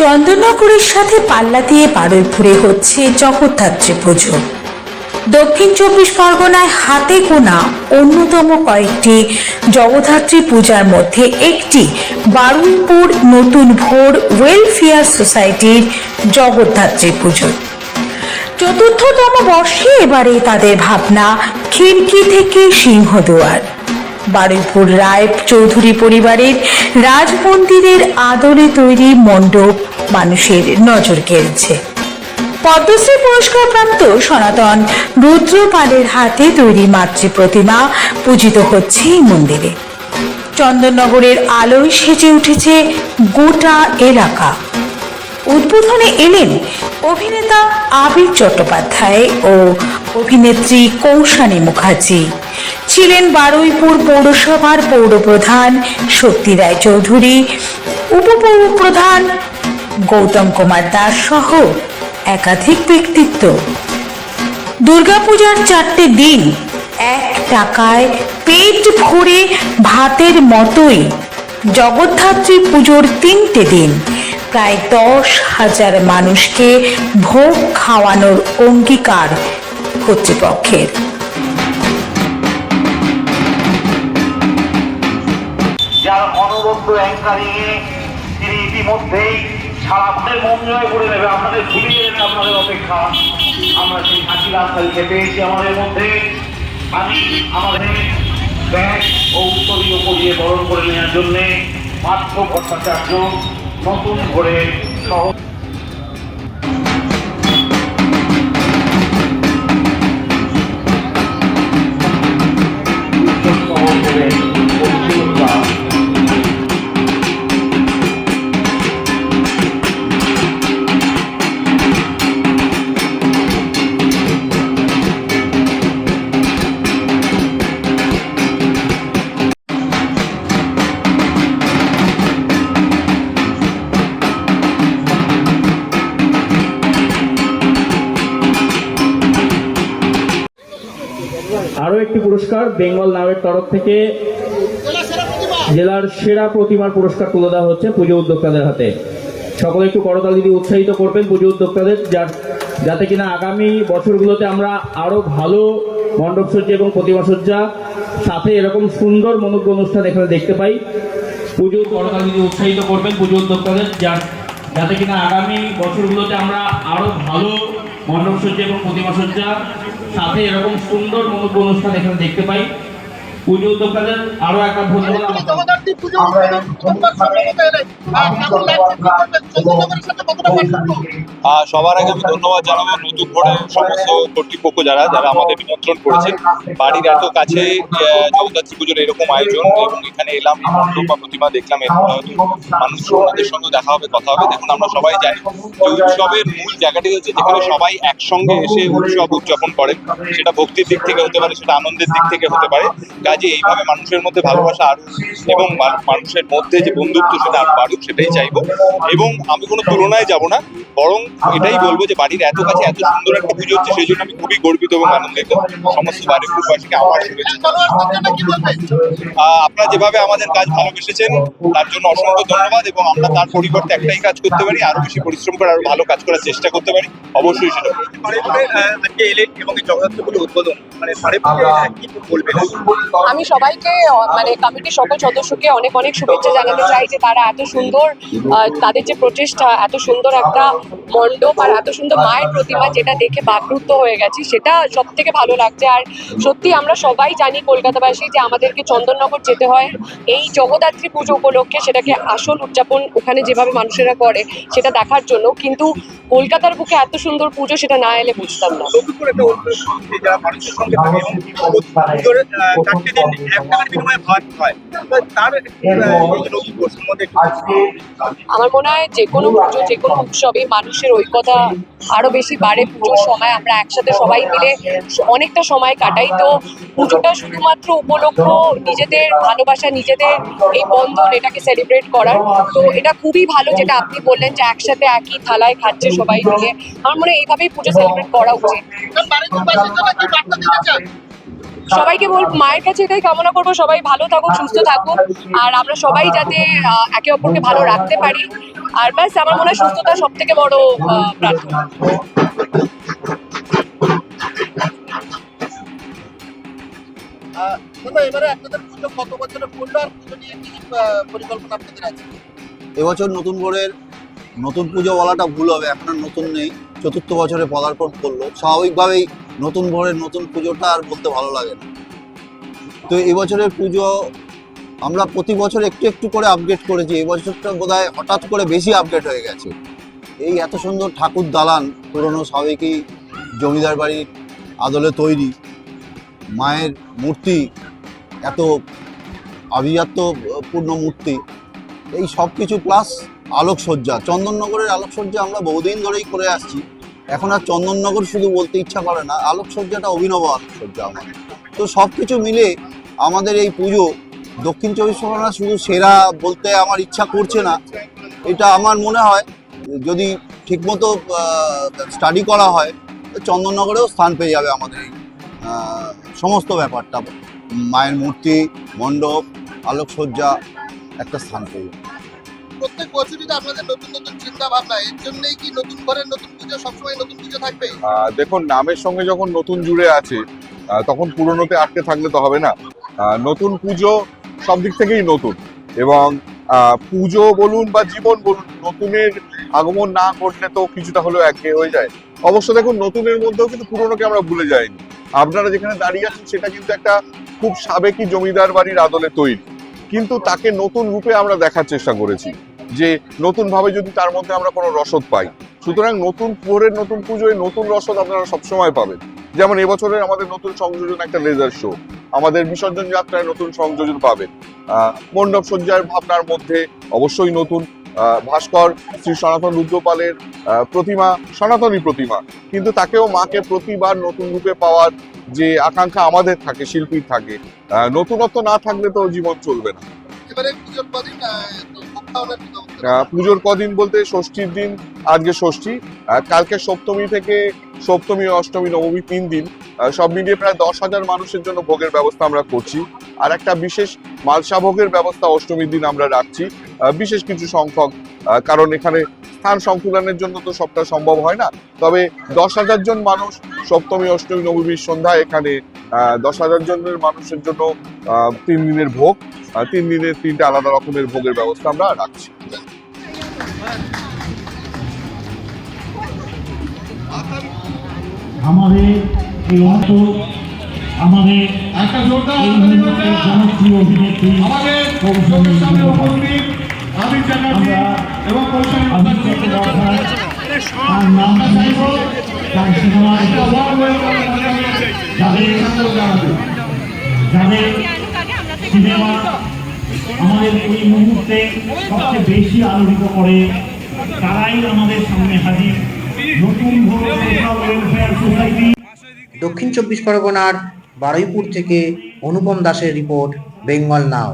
চন্দননগরের সাথে পাল্লা দিয়ে বারুইপুরে হচ্ছে জগদ্ধাত্রী পুজো। দক্ষিণ চব্বিশ পরগনায় হাতে গোনা অন্যতম কয়েকটি জগদ্ধাত্রী পূজার মধ্যে একটি বারুইপুর নতুন ভোর ওয়েলফেয়ার সোসাইটির জগদ্ধাত্রী পুজো। চতুর্থতম বর্ষে এবারে তাদের ভাবনা খিড়কি থেকে সিংহদুয়ার। বারুইপুর রায় চৌধুরী পরিবারের রাজ মন্দিরের আদলে তৈরি মণ্ডপ মানুষের নজর কেড়েছে। পদ্মশ্রী পুরস্কারপ্রাপ্ত সনাতন রুদ্রপালের হাতে তৈরি মাতৃ প্রতিমা পূজিত হচ্ছে এই মন্দিরে। চন্দননগরের আলোয় সেজে উঠেছে গোটা এলাকা। উদ্বোধনে এলেন অভিনেতা আবির চট্টোপাধ্যায় ও অভিনেত্রী কৌশানী মুখার্জি। ছিলেন বারুইপুর পৌরসভার পৌরপ্রধান শক্তি রায় চৌধুরী, উপপৌরপ্রধান গৌতম কুমার দাস সহ একাধিক ব্যক্তিত্ব। দুর্গাপূজার 4টে দিন এক টাকায় পেট ভরে ভাতের মতোই জগদ্ধাত্রী পুজোর 3টে দিন প্রায় 10,000 মানুষকে ভোগ খাওয়ানোর অঙ্গীকার কর্তৃপক্ষের। যার অনবদ্য অ্যাঙ্কারিংয়ে তিনি ইতিমধ্যেই সারা ভারতের মন জয় করে নেবে। আপনাদের ভুলিয়ে দেবে আপনাদের অপেক্ষা। আমরা সেই হাসি রাস্তাকে পেয়েছি আমাদের মধ্যে। আমি আমাদের ব্যাগ ও উত্তরীয় পরিয়ে বরণ করে নেওয়ার জন্যে পার্থ ভট্টাচার্য নতুন করে সহ আরো একটি পুরস্কার বেঙ্গল নাওয়ের তরফ থেকে জেলার সেরা প্রতিমার পুরস্কার তুলে দেওয়া হচ্ছে পুজো উদ্যোক্তাদের হাতে। সকলে একটু করতালি দিয়ে উৎসাহিত করবেন পুজো উদ্যোক্তাদের, যাতে কিনা আগামী বছরগুলোতে আমরা আরো ভালো মণ্ডপসজ্জা এবং প্রতিমাসজ্জা সাথে এরকম সুন্দর মনোজ্ঞ অনুষ্ঠান এখানে দেখতে পাই। পুজো করতালি দিয়ে উৎসাহিত করবেন পুজো উদ্যোক্তাদের, যাতে কিনা আগামী বছরগুলোতে আমরা আরো ভালো মণ্ডপসজ্জা এবং প্রতিমাসজ্জা সাথে এরকম সুন্দর মনোজ্ঞ অনুষ্ঠান এখানে দেখতে পাই। পুজো উদ্যোক্তাদের আরো একটা ধন্যবাদ। সবার আগে আমি ধন্যবাদ জানাবো নতুন ভোরের সমস্ত কর্তৃপক্ষ যারা আমাদের নিমন্ত্রণ করেছেন। বাড়ির এত কাছে জগদ্ধাত্রী পুজোর এরকম আয়োজন এবং এখানে এলাম, এই মণ্ডপ বা প্রতিমা দেখলাম, এরপর হয়তো মানুষ ওনাদের সঙ্গে দেখা হবে, কথা হবে। দেখুন, আমরা সবাই জানি যে উৎসবের মূল জায়গাটি হচ্ছে যেখানে সবাই একসঙ্গে এসে উৎসব উদযাপন করেন। সেটা ভক্তির দিক থেকে হতে পারে, সেটা আনন্দের দিক থেকে হতে পারে। কাজে এইভাবে মানুষের মধ্যে ভালোবাসা আরো এবং মানুষের মধ্যে যে বন্ধুত্ব সেটা আরো বাড়ুক, সেটাই চাইবো। এবং আমি কোনো তুলনায় যাব না, বরং এটাই বলবো যে বাড়ির এত কাছে এত সুন্দর একটা পুজো হচ্ছে, সেই জন্য আমি খুবই গর্বিত এবং আনন্দিত। সমস্ত বাড়িপুরবাসীকে আমার শুভেচ্ছা। আপনারা যেভাবে আমাদের কাজ ভালোবেসেছেন তার জন্য অসংখ্য ধন্যবাদ, এবং আমরা তার পরিবর্তে একটাই কাজ করতে পারি, আরো বেশি পরিশ্রম করে আরো ভালো কাজ করার চেষ্টা করতে পারি। অবশ্যই সেটা আমি সবাইকে মানে কমিটির সকল সদস্যকে অনেক অনেক শুভেচ্ছা জানাতে চাই যে তারা এত সুন্দর তাদের যে প্রচেষ্টা, এত সুন্দর একটা মণ্ডপ আর এত সুন্দর মায়ের প্রতিমা যেটা দেখে বাকরুদ্ধ হয়ে গেছি, সেটা সব থেকে ভালো লাগছে। আর সত্যি আমরা সবাই জানি কলকাতাবাসী যে আমাদেরকে চন্দননগর যেতে হয় এই জগদ্ধাত্রী পুজো উপলক্ষে, সেটাকে আসল উদযাপন ওখানে যেভাবে মানুষেরা করে সেটা দেখার জন্য। কিন্তু কলকাতার বুকে এত সুন্দর পুজো সেটা না এলে বুঝতাম না। আমার মনে হয় যে কোনো পুজো, যে কোনো উৎসবে মানুষের ঐক্যতা আরো বেশি বাড়ে। পুজোর সময় আমরা একসাথে সবাই মিলে অনেকটা সময় কাটাই। তো পুজোটা শুধুমাত্র উপলক্ষ নিজেদের ভালোবাসা, নিজেদের এই বন্ধন, এটাকে সেলিব্রেট করার। তো এটা খুবই ভালো যেটা আপনি বললেন যে একসাথে একই থালায় খাচ্ছে সবাই মিলে। আমার মনে হয় এইভাবেই পুজো সেলিব্রেট করা উচিত। সবাইকে মায়ের কাছে এটাই কামনা করবো, সবাই ভালো থাকুক, সুস্থ থাকুক, আর আমরা সবাই যাতে একে অপরকে ভালো রাখতে পারি। আর ব্যাস আমার মনে হয় সুস্থতা সব থেকে বড় প্রার্থনা। এবারে আপনাদের পুজো কত বছরে পড়লো আর পুজো নিয়ে কি পরিকল্পনা আপনাদের আছে? এবছর নতুন ভোরের নতুন পুজো বলাটা ভুল হবে, এখন আর নতুন নেই, চতুর্থ বছরে পদার্পণ করলো। স্বাভাবিকভাবেই নতুন ভোরের নতুন পুজোটা আর বলতে ভালো লাগে না। তো এবছরের পুজো আমরা প্রতি বছর একটু একটু করে আপডেট করেছি, এবছরটা বোধহয় হঠাৎ করে বেশি আপডেট হয়ে গেছে। এই এত সুন্দর ঠাকুর দালান, পুরনো স্বাভাবিকই জমিদার বাড়ির আদলে তৈরি, মায়ের মূর্তি এত আভিজাত্যপূর্ণ মূর্তি, এই সব কিছু প্লাস আলোকসজ্জা, চন্দননগরের আলোকসজ্জা আমরা বহুদিন ধরেই করে আসছি। এখন আর চন্দননগর শুধু বলতে ইচ্ছা করে না, আলোকসজ্জাটা অভিনব আলোকসজ্জা আমাদের। তো সব কিছু মিলে আমাদের এই পুজো দক্ষিণ চব্বিশ পরগনা শুধু সেরা বলতে আমার ইচ্ছা করছে না, এটা আমার মনে হয় যদি ঠিকমতো স্টাডি করা হয় চন্দননগরেও স্থান পেয়ে যাবে আমাদের এই সমস্ত ব্যাপারটা, মায়ের মূর্তি, মণ্ডপ, আলোকসজ্জা একটা স্থান পেয়ে যাবে। প্রত্যেক বছরই তো আপনাদের নতুন নতুন চিন্তা ভাবনা, এর জন্যই কি নতুন ঘরের নতুন পুজো সবসময় নতুন পুজো থাকবে? দেখুন, নামের সঙ্গে যখন নতুন জুড়ে আছে তখন পুরনোতে আটকে থাকলে তো হবে না। নতুন পুজো সব দিক থেকেই নতুন, এবং পুজো বলুন বা জীবন বলুন, নতুনের আগমন না করলে তো কিছুটা হলেও একঘেয়ে হয়ে যায়। অবশ্য দেখুন, নতুনের মধ্যেও কিন্তু পুরনোকে আমরা ভুলে যাইনি। আপনারা যেখানে দাঁড়িয়ে আছেন সেটা কিন্তু একটা খুব সাবেকি জমিদার বাড়ির আদলে তৈরি, কিন্তু তাকে নতুন রূপে আমরা দেখার চেষ্টা করেছি, যে নতুন ভাবে যদি তার মধ্যে আমরা কোনো রসদ পাই। সুতরাং নতুন ভোরের নতুন পুজোয় নতুন রসদ আপনারা সবসময় পাবেন। যেমন এবছরের আমাদের নতুন সংযোজন একটা লেজার শো, আমাদের বিসর্জন যাত্রায় নতুন সংযোজন পাবেন। মণ্ডপ সজ্জার ভাবনার মধ্যে অবশ্যই নতুন ভাস্কর শ্রী সনাতন রুদ্রপালের প্রতিমা, সনাতনী প্রতিমা, কিন্তু তাকেও মাকে প্রতিবার নতুন রূপে পাওয়ার যে আকাঙ্ক্ষা আমাদের থাকে, শিল্পীর থাকে। নতুনত্ব না থাকলে তো জীবন চলবে না। এবারে পুজোর কদিন পুজোর কদিন বলতে ষষ্ঠীর দিন, আজকে ষষ্ঠী, কালকে সপ্তমী থেকে সপ্তমী, অষ্টমী, নবমী 3 দিন, সব মিলিয়ে প্রায় 10,000 মানুষের জন্য ভোগের ব্যবস্থা আমরা করছি। আর একটা বিশেষ মালসা ভোগের ব্যবস্থা অষ্টমীর দিন আমরা রাখছি, বিশেষ কিছু সংখ্যক, কারণ এখানে স্থান সংকুলনের জন্য তো সবটা সম্ভব হয় না। তবে 10,000 জন মানুষ সপ্তমী, অষ্টমী, নবমীর সন্ধ্যায় এখানে 10,000 জনের মানুষের জন্য 3 দিনের ভোগ, 3 দিনের 3টে আলাদা রকমের ভোগের ব্যবস্থা আমরা রাখছি। আমাদের এই অঞ্চল, আমাদের জনপ্রিয় অভিনেত্রী তার নাম তার সিনেমা, যাদের সিনেমা আমাদের এই মুহূর্তে সবচেয়ে বেশি আলোড়িত করে, তারাই আমাদের সামনে হাজির। নতুন ভোর সোশ্যাল ওয়েলফেয়ার সোসাইটি। দক্ষিণ চব্বিশ পরগনার বারুইপুর থেকে অনুপম দাসের রিপোর্ট, বেঙ্গল নাও।